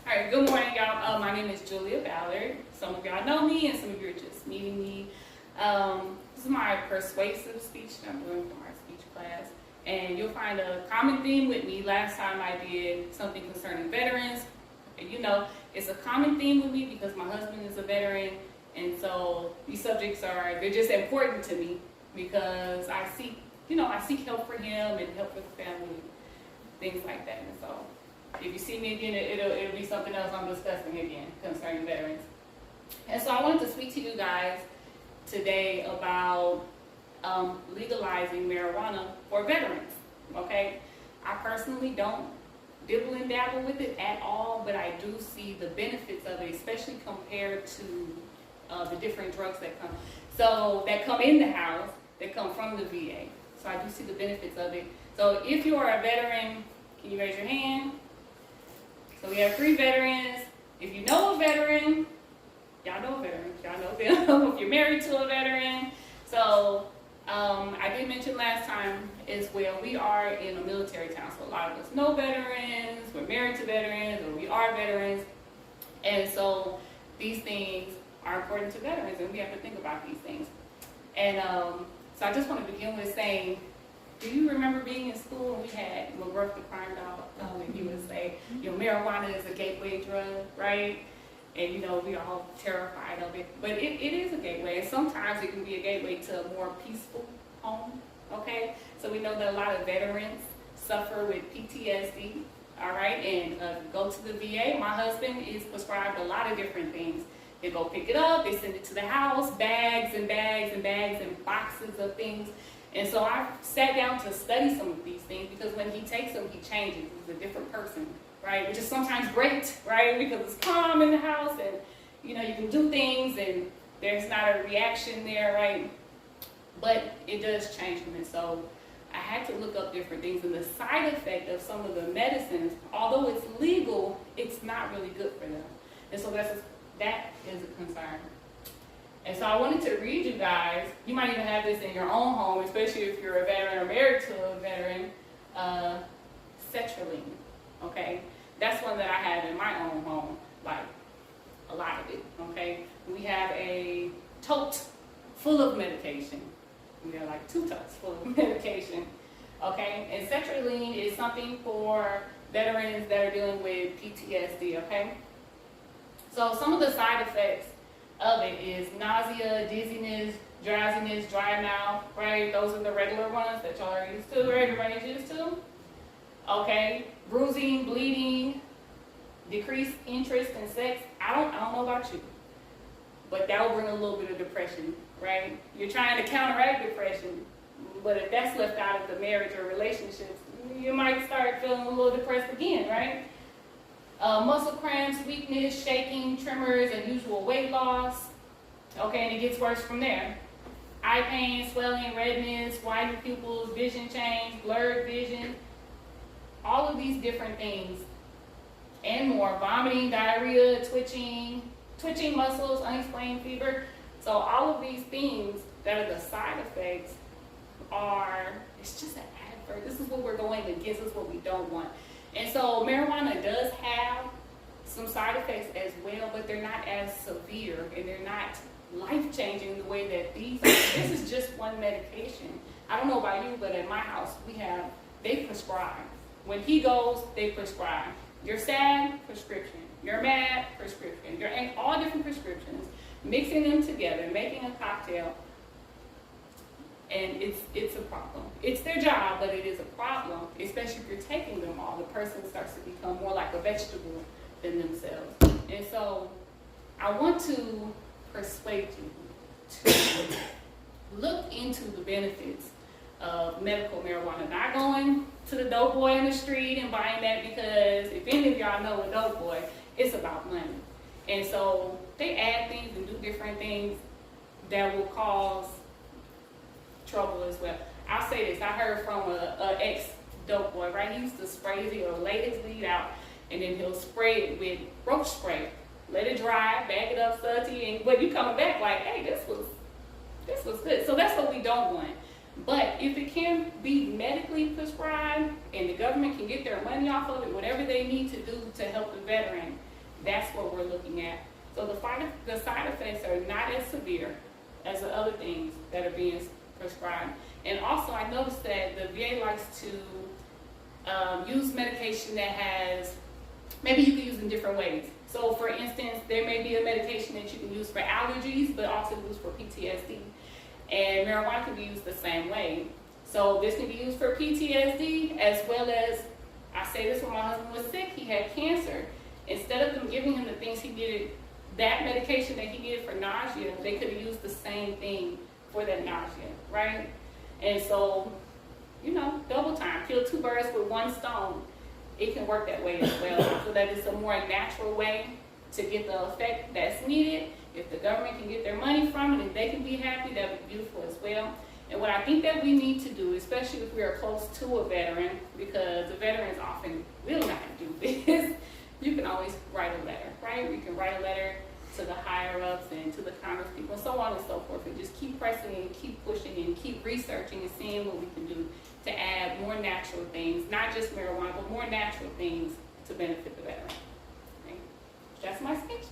All right, good morning, y'all. My name is Julia Ballard. Some of y'all know me, and some of you are just meeting me. This is my persuasive speech that I'm doing for my speech class, and you'll find a common theme with me. Last time I did something concerning veterans, and it's a common theme with me because my husband is a veteran, and so these subjects they're just important to me because I seek help for him and help for the family, things like that, and so. If you see me again, it'll be something else I'm discussing again concerning veterans. And so I wanted to speak to you guys today about legalizing marijuana for veterans, okay? I personally don't dibble and dabble with it at all, but I do see the benefits of it, especially compared to the different drugs that come in the house, that come from the VA. So I do see the benefits of it. So if you are a veteran, can you raise your hand? So we have 3 veterans. If you know a veteran, y'all know veterans, y'all know them. If you're married to a veteran. So I did mention last time as well, we are in a military town. So a lot of us know veterans, we're married to veterans, or we are veterans. And so these things are important to veterans, and we have to think about these things. And so I just want to begin with saying, do you remember being in school and we had McGruff the crime dog, and he would say, marijuana is a gateway drug, right? And we are all terrified of it, but it is a gateway, and sometimes it can be a gateway to a more peaceful home, okay? So we know that a lot of veterans suffer with PTSD, all right? And go to the VA. My husband is prescribed a lot of different things. They go pick it up, they send it to the house, bags and bags and bags and boxes of things. And so I sat down to study some of these things because when he takes them, he changes. He's a different person, right? Which is sometimes great, right? Because it's calm in the house and, you can do things and there's not a reaction there, right? But it does change him. And so I had to look up different things. And the side effect of some of the medicines, although it's legal, it's not really good for them. And so that is a concern. And so I wanted to read you guys, you might even have this in your own home, especially if you're a veteran or married to a veteran, sertraline, okay? That's one that I have in my own home, like a lot of it, okay? We have a tote full of medication. We have like 2 totes full of medication, okay? And sertraline is something for veterans that are dealing with PTSD, okay? So some of the side effects of it is nausea, dizziness, drowsiness, dry mouth, right? Those are the regular ones that y'all are used to, right? Everybody's used to. Okay, bruising, bleeding, decreased interest in sex. I don't know about you, but that will bring a little bit of depression, right? You're trying to counteract depression, but if that's left out of the marriage or relationships, you might start feeling a little depressed again, right? Muscle cramps, weakness, shaking, tremors, unusual weight loss. Okay, and it gets worse from there. Eye pain, swelling, redness, widened pupils, vision change, blurred vision. All of these different things and more. Vomiting, diarrhea, twitching muscles, unexplained fever. So all of these things that are the side effects it's just an advert. This is what we're going against. This is what we don't want. And so marijuana does have some side effects as well, but they're not as severe and they're not life-changing the way that these are. This is just one medication. I don't know about you, but at my house they prescribe. When he goes, they prescribe. You're sad, prescription. You're mad, prescription. You're in all different prescriptions, mixing them together, making a cocktail. And it's a problem. It's their job, but it is a problem, especially if you're taking them all. The person starts to become more like a vegetable than themselves. And so I want to persuade you to look into the benefits of medical marijuana. Not going to the dope boy in the street and buying that, because if any of y'all know a dope boy, it's about money. And so they add things and do different things that will cause trouble as well. I'll say this, I heard from a ex-dope boy, right? He used to spray he'll lay his weed out and then he'll spray it with roach spray. Let it dry, bag it up, salty, but you coming back like, hey, this was good. So that's what we don't want. But if it can be medically prescribed and the government can get their money off of it, whatever they need to do to help the veteran, That's what we're looking at. So the side effects are not as severe as the other things that are being prescribed. And also, I noticed that the VA likes to use medication that has, maybe you can use in different ways. So for instance, there may be a medication that you can use for allergies, but also used for PTSD. And marijuana can be used the same way. So this can be used for PTSD, as well as, I say this when my husband was sick, he had cancer. Instead of them giving him the things he needed, that medication that he needed for nausea, they could have used the same thing for that nausea, right? And so, double time, kill two birds with one stone. It can work that way as well. So that it's a more natural way to get the effect that's needed. If the government can get their money from it and they can be happy, that would be beautiful as well. And what I think that we need to do, especially if we are close to a veteran, because the veterans often will not do this, you can always write a letter, right? You can write a letter to the higher ups and to the Congress people and so on and so forth, and just keep pressing and keep pushing and keep researching and seeing what we can do to add more natural things, not just marijuana, but more natural things to benefit the veteran. Okay? That's my speech.